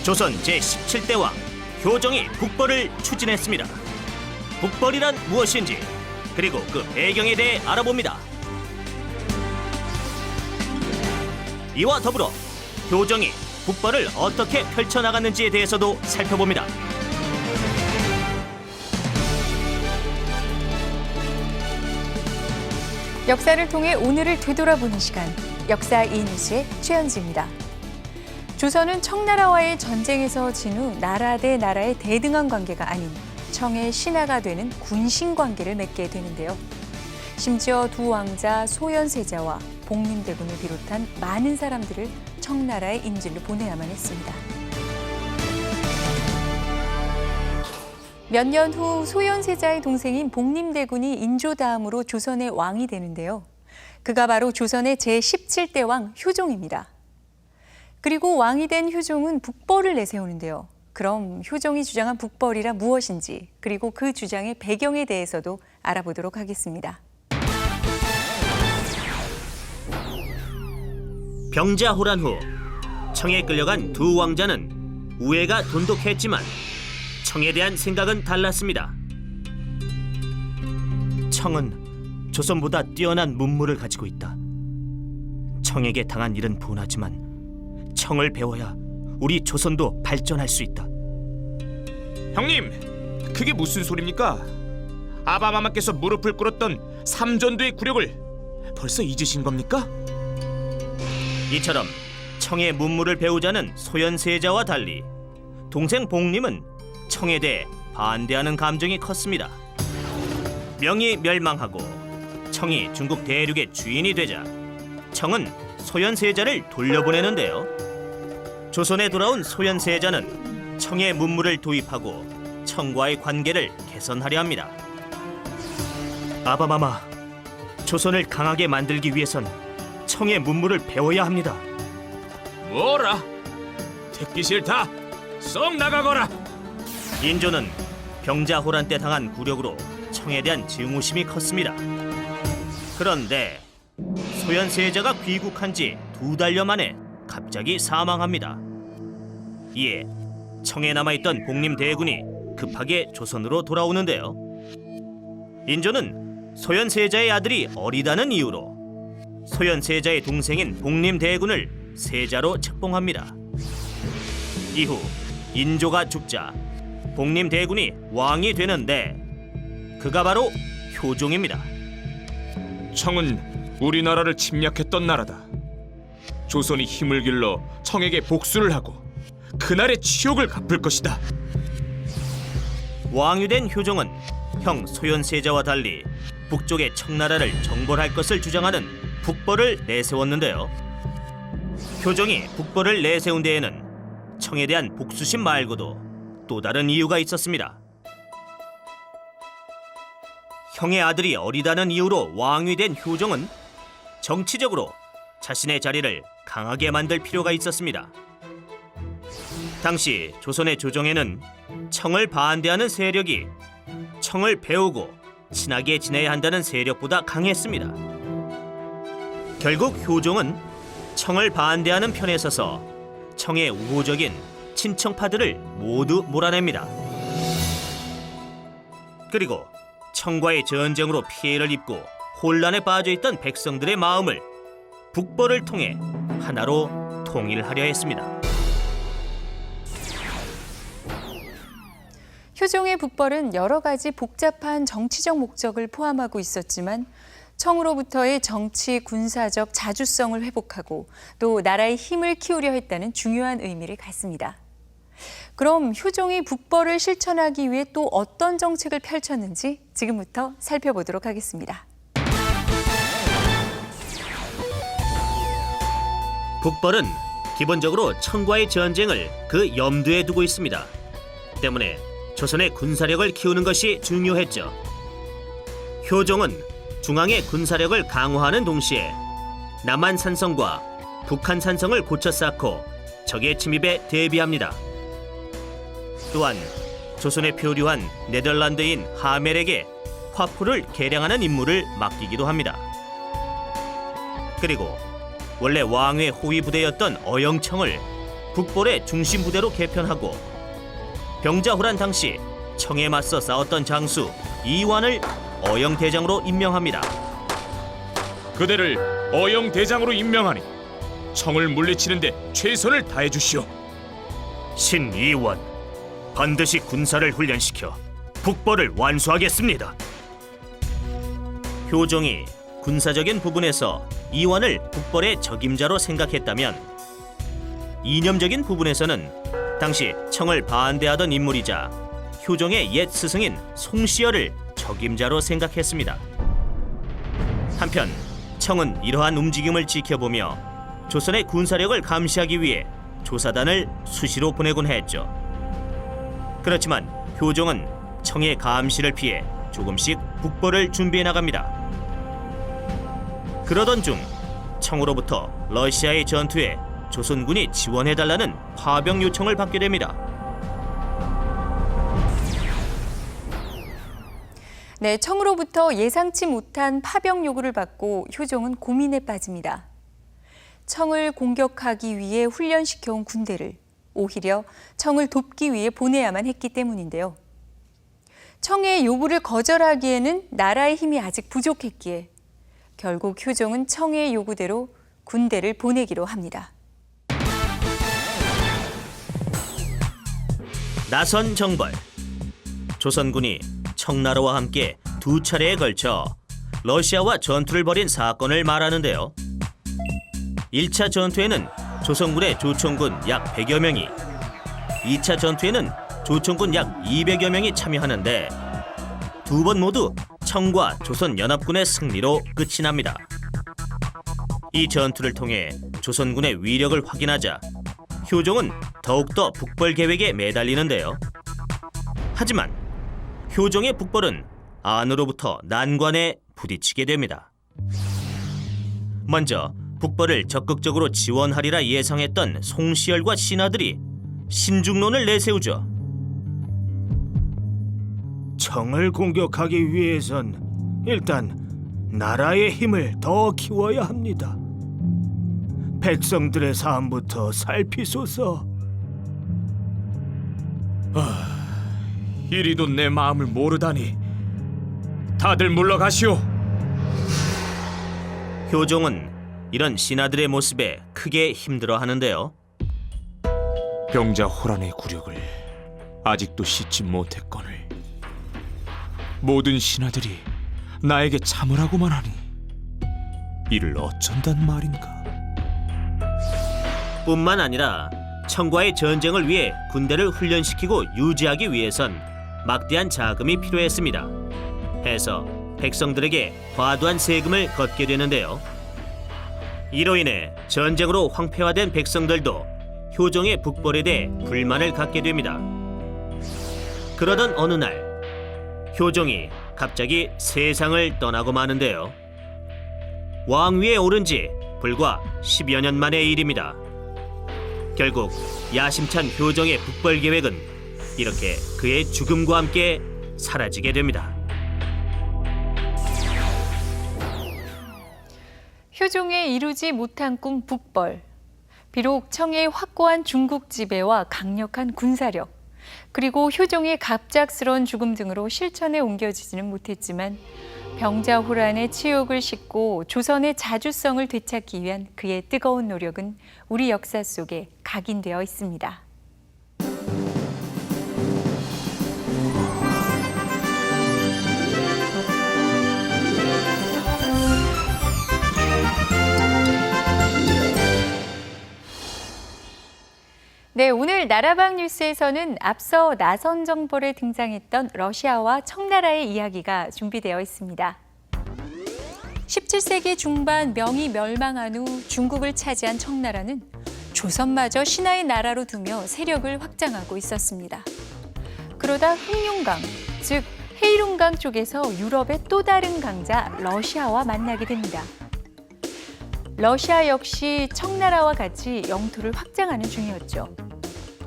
조선 제17대 왕 효종이 북벌을 추진했습니다. 북벌이란 무엇인지 그리고 그 배경에 대해 알아봅니다. 이와 더불어 효종이 북벌을 어떻게 펼쳐나갔는지에 대해서도 살펴봅니다. 역사를 통해 오늘을 되돌아보는 시간, 역사 이니스의 최현지입니다. 조선은 청나라와의 전쟁에서 진 후 나라 대 나라의 대등한 관계가 아닌 청의 신하가 되는 군신 관계를 맺게 되는데요. 심지어 두 왕자 소현세자와 복림대군을 비롯한 많은 사람들을 청나라의 임진로 보내야만 했습니다. 몇 년 후 소현세자의 동생인 복림대군이 인조 다음으로 조선의 왕이 되는데요. 그가 바로 조선의 제17대 왕 효종입니다. 그리고 왕이 된 효종은 북벌을 내세우는데요. 그럼 효종이 주장한 북벌이라 무엇인지, 그리고 그 주장의 배경에 대해서도 알아보도록 하겠습니다. 병자호란 후 청에 끌려간 두 왕자는 우애가 돈독했지만 청에 대한 생각은 달랐습니다. 청은 조선보다 뛰어난 문물을 가지고 있다. 청에게 당한 일은 분하지만 청을 배워야 우리 조선도 발전할 수 있다. 형님, 그게 무슨 소리입니까? 아바마마께서 무릎을 꿇었던 삼전도의 굴욕을 벌써 잊으신 겁니까? 이처럼 청의 문물을 배우자는 소현세자와 달리 동생 복림은 청에 대해 반대하는 감정이 컸습니다. 명이 멸망하고 청이 중국 대륙의 주인이 되자 청은 소현세자를 돌려보내는데요. 조선에 돌아온 소현세자는 청의 문물을 도입하고 청과의 관계를 개선하려 합니다. 아바마마, 조선을 강하게 만들기 위해선 청의 문물을 배워야 합니다. 뭐라? 듣기 싫다. 썩 나가거라. 인조는 병자호란 때 당한 굴욕으로 청에 대한 증오심이 컸습니다. 그런데 소현세자가 귀국한 지 2달여 만에 갑자기 사망합니다. 이에 청에 남아있던 복림대군이 급하게 조선으로 돌아오는데요. 인조는 소현세자의 아들이 어리다는 이유로 소현세자의 동생인 복림대군을 세자로 책봉합니다. 이후 인조가 죽자 복림대군이 왕이 되는데 그가 바로 효종입니다. 청은 우리나라를 침략했던 나라다. 조선이 힘을 길러 청에게 복수를 하고 그날의 치욕을 갚을 것이다. 왕이 된 효종은 형 소현세자와 달리 북쪽의 청나라를 정벌할 것을 주장하는 북벌을 내세웠는데요. 효종이 북벌을 내세운 데에는 청에 대한 복수심 말고도 또 다른 이유가 있었습니다. 형의 아들이 어리다는 이유로 왕이 된 효종은 정치적으로 자신의 자리를 강하게 만들 필요가 있었습니다. 당시 조선의 조정에는 청을 반대하는 세력이 청을 배우고 친하게 지내야 한다는 세력보다 강했습니다. 결국 효종은 청을 반대하는 편에 서서 청의 우호적인 친청파들을 모두 몰아냅니다. 그리고 청과의 전쟁으로 피해를 입고 혼란에 빠져있던 백성들의 마음을 북벌을 통해 하나로 통일하려 했습니다. 효종의 북벌은 여러 가지 복잡한 정치적 목적을 포함하고 있었지만 청으로부터의 정치, 군사적 자주성을 회복하고 또 나라의 힘을 키우려 했다는 중요한 의미를 갖습니다. 그럼 효종이 북벌을 실천하기 위해 또 어떤 정책을 펼쳤는지 지금부터 살펴보도록 하겠습니다. 북벌은 기본적으로 청과의 전쟁을 그 염두에 두고 있습니다. 때문에 조선의 군사력을 키우는 것이 중요했죠. 효종은 중앙의 군사력을 강화하는 동시에 남한 산성과 북한 산성을 고쳐 쌓고 적의 침입에 대비합니다. 또한 조선에 표류한 네덜란드인 하멜에게 화포를 개량하는 임무를 맡기기도 합니다. 그리고 원래 왕의 호위 부대였던 어영청을 북벌의 중심 부대로 개편하고 병자호란 당시 청에 맞서 싸웠던 장수 이완을 어영대장으로 임명합니다. 그대를 어영 대장으로 임명하니 청을 물리치는데 최선을 다해 주시오. 신이완, 반드시 군사를 훈련시켜 북벌을 완수하겠습니다. 효종이 군사적인 부분에서 이완을 북벌의 적임자로 생각했다면 이념적인 부분에서는 당시 청을 반대하던 인물이자 효종의 옛 스승인 송시열을 적임자로 생각했습니다. 한편 청은 이러한 움직임을 지켜보며 조선의 군사력을 감시하기 위해 조사단을 수시로 보내곤 했죠. 그렇지만 효종은 청의 감시를 피해 조금씩 북벌을 준비해 나갑니다. 그러던 중 청으로부터 러시아의 전투에 조선군이 지원해달라는 파병 요청을 받게 됩니다. 네, 청으로부터 예상치 못한 파병 요구를 받고 효종은 고민에 빠집니다. 청을 공격하기 위해 훈련시켜온 군대를 오히려 청을 돕기 위해 보내야만 했기 때문인데요. 청의 요구를 거절하기에는 나라의 힘이 아직 부족했기에 결국 효종은 청의 요구대로 군대를 보내기로 합니다. 나선 정벌. 조선군이 청나라와 함께 두 차례에 걸쳐 러시아와 전투를 벌인 사건을 말하는데요. 1차 전투에는 조선군의 조총군 약 100여 명이, 2차 전투에는 조총군 약 200여 명이 참여하는데 두 번 모두 청과 조선연합군의 승리로 끝이 납니다. 이 전투를 통해 조선군의 위력을 확인하자 효종은 더욱더 북벌 계획에 매달리는데요. 하지만 효종의 북벌은 안으로부터 난관에 부딪히게 됩니다. 먼저 북벌을 적극적으로 지원하리라 예상했던 송시열과 신하들이 신중론을 내세우죠. 청을 공격하기 위해선 일단 나라의 힘을 더 키워야 합니다. 백성들의 삶부터 살피소서. 이리도 내 마음을 모르다니. 다들 물러가시오. 효종은 이런 신하들의 모습에 크게 힘들어하는데요. 병자 호란의 굴욕을 아직도 씻지 못했거늘 모든 신하들이 나에게 참으라고만 하니 이를 어쩐단 말인가. 뿐만 아니라 청과의 전쟁을 위해 군대를 훈련시키고 유지하기 위해선 막대한 자금이 필요했습니다. 해서 백성들에게 과도한 세금을 걷게 되는데요. 이로 인해 전쟁으로 황폐화된 백성들도 효종의 북벌에 대해 불만을 갖게 됩니다. 그러던 어느 날 효종이 갑자기 세상을 떠나고 마는데요. 왕위에 오른 지 불과 10여 년 만의 일입니다. 결국 야심찬 효종의 북벌 계획은 이렇게 그의 죽음과 함께 사라지게 됩니다. 효종의 이루지 못한 꿈 북벌. 비록 청의 확고한 중국 지배와 강력한 군사력, 그리고 효종의 갑작스러운 죽음 등으로 실천에 옮겨지지는 못했지만 병자호란의 치욕을 씻고 조선의 자주성을 되찾기 위한 그의 뜨거운 노력은 우리 역사 속에 각인되어 있습니다. 네, 오늘 나라방 뉴스에서는 앞서 나선 정벌에 등장했던 러시아와 청나라의 이야기가 준비되어 있습니다. 17세기 중반 명이 멸망한 후 중국을 차지한 청나라는 조선마저 신하의 나라로 두며 세력을 확장하고 있었습니다. 그러다 흑룡강, 즉 헤이룬강 쪽에서 유럽의 또 다른 강자 러시아와 만나게 됩니다. 러시아 역시 청나라와 같이 영토를 확장하는 중이었죠.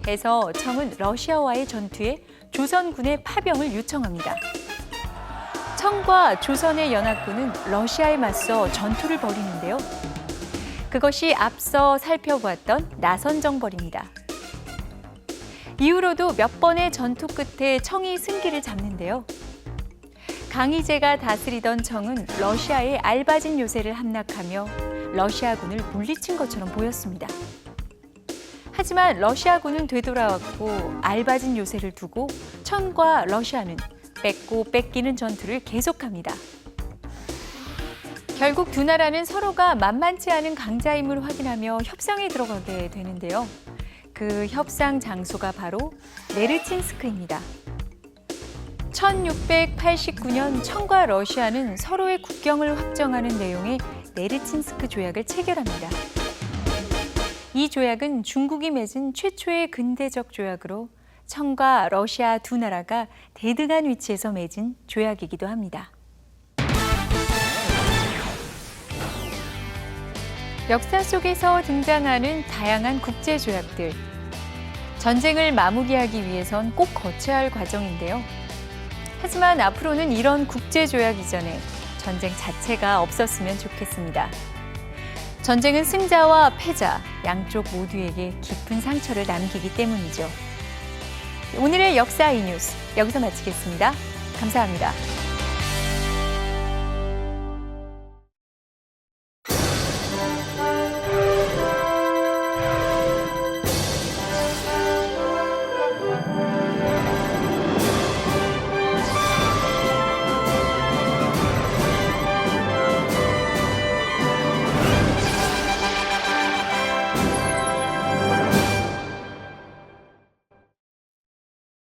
해서 청은 러시아와의 전투에 조선군의 파병을 요청합니다. 청과 조선의 연합군은 러시아에 맞서 전투를 벌이는데요. 그것이 앞서 살펴보았던 나선정벌입니다. 이후로도 몇 번의 전투 끝에 청이 승기를 잡는데요. 강희제가 다스리던 청은 러시아의 알바진 요새를 함락하며 러시아군을 물리친 것처럼 보였습니다. 하지만 러시아군은 되돌아왔고 알바진 요새를 두고 청과 러시아는 뺏고 뺏기는 전투를 계속합니다. 결국 두 나라는 서로가 만만치 않은 강자임을 확인하며 협상에 들어가게 되는데요. 그 협상 장소가 바로 네르친스크입니다. 1689년 청과 러시아는 서로의 국경을 확정하는 내용의 네르친스크 조약을 체결합니다. 이 조약은 중국이 맺은 최초의 근대적 조약으로 청과 러시아 두 나라가 대등한 위치에서 맺은 조약이기도 합니다. 역사 속에서 등장하는 다양한 국제조약들. 전쟁을 마무리하기 위해선 꼭 거쳐야 할 과정인데요. 하지만 앞으로는 이런 국제조약 이전에 전쟁 자체가 없었으면 좋겠습니다. 전쟁은 승자와 패자, 양쪽 모두에게 깊은 상처를 남기기 때문이죠. 오늘의 역사 이뉴스 여기서 마치겠습니다. 감사합니다.